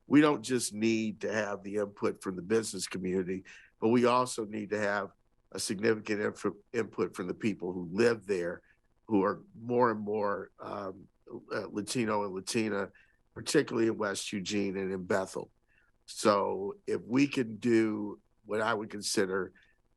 we don't just need to have the input from the business community, but we also need to have a significant input from the people who live there, who are more and more Latino and Latina, particularly in West Eugene and in Bethel. So if we can do what I would consider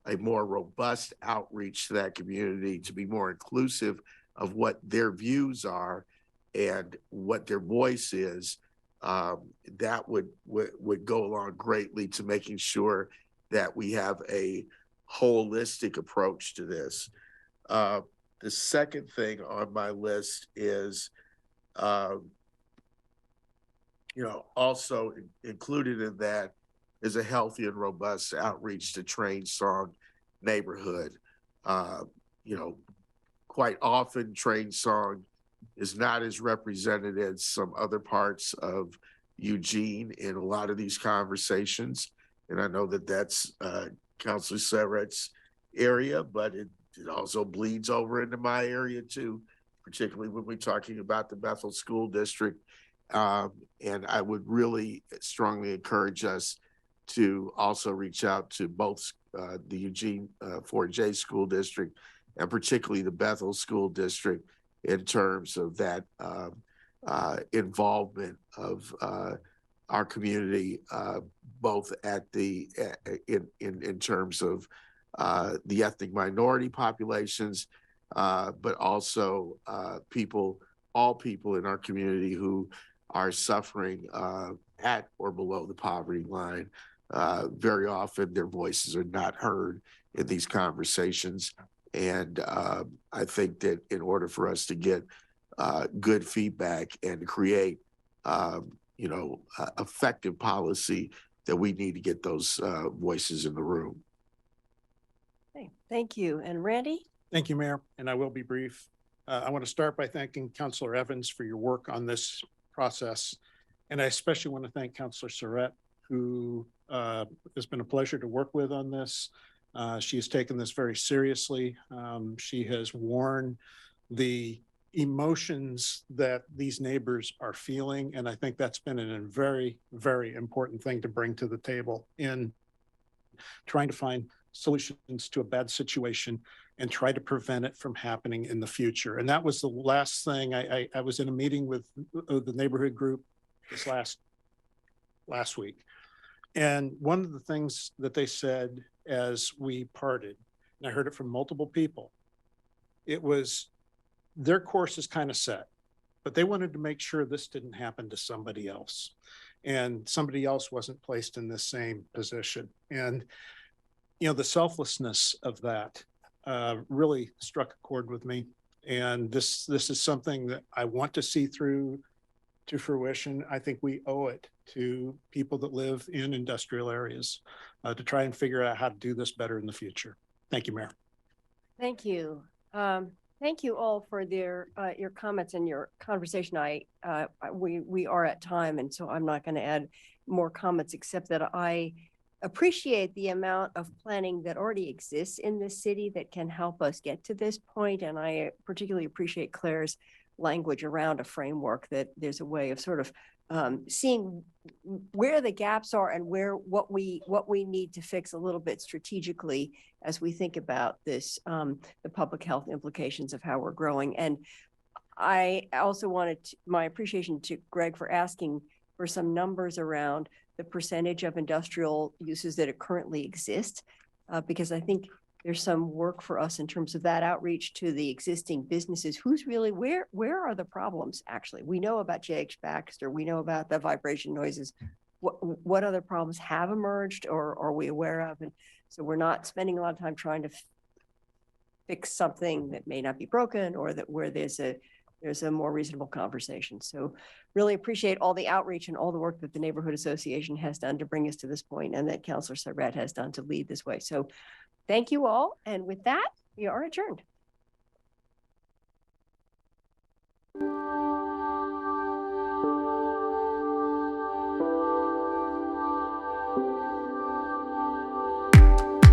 a more robust outreach to that community to be more inclusive of what their views are and what their voice is, that would go along greatly to making sure that we have a holistic approach to this. The second thing on my list is, also included in that is a healthy and robust outreach to Train Song neighborhood. Quite often Train Song is not as represented as some other parts of Eugene in a lot of these conversations. And I know that that's Councilor Surratt's area, but it also bleeds over into my area too, particularly when we're talking about the Bethel School District. And I would really strongly encourage us to also reach out to both the Eugene 4J School District and particularly the Bethel School District in terms of that involvement of our community, both at the in terms of the ethnic minority populations, but also all people in our community who are suffering at or below the poverty line. Very often their voices are not heard in these conversations. And I think that in order for us to get good feedback and create, effective policy, that we need to get those voices in the room. Okay, thank you. And Randy? Thank you, Mayor, and I will be brief. I want to start by thanking Councilor Evans for your work on this process. And I especially want to thank Councilor Surratt, who has been a pleasure to work with on this. She has taken this very seriously. She has worn the emotions that these neighbors are feeling. And I think that's been a very, very important thing to bring to the table in trying to find solutions to a bad situation and try to prevent it from happening in the future. And that was the last thing. I was in a meeting with the neighborhood group this last week. And one of the things that they said as we parted, and I heard it from multiple people, it was their course is kind of set, but they wanted to make sure this didn't happen to somebody else. And somebody else wasn't placed in the same position. And, the selflessness of that really struck a chord with me. And this is something that I want to see through to fruition. I think we owe it to people that live in industrial areas to try and figure out how to do this better in the future. Thank you, Mayor. Thank you. Thank you all for your comments and your conversation. We are at time, and so I'm not going to add more comments except that I appreciate the amount of planning that already exists in this city that can help us get to this point. And I particularly appreciate Claire's language around a framework, that there's a way of sort of seeing where the gaps are and what we need to fix a little bit strategically as we think about this, the public health implications of how we're growing. And I also wanted my appreciation to Greg for asking for some numbers around the percentage of industrial uses that currently exist, because I think there's some work for us in terms of that outreach to the existing businesses. Who's really, where are the problems actually? We know about J.H. Baxter, we know about the vibration noises. What other problems have emerged or are we aware of? And so we're not spending a lot of time trying to fix something that may not be broken, or that where there's a more reasonable conversation. So really appreciate all the outreach and all the work that the Neighborhood Association has done to bring us to this point, and that Councilor Surratt has done to lead this way. So thank you all. And with that, we are adjourned.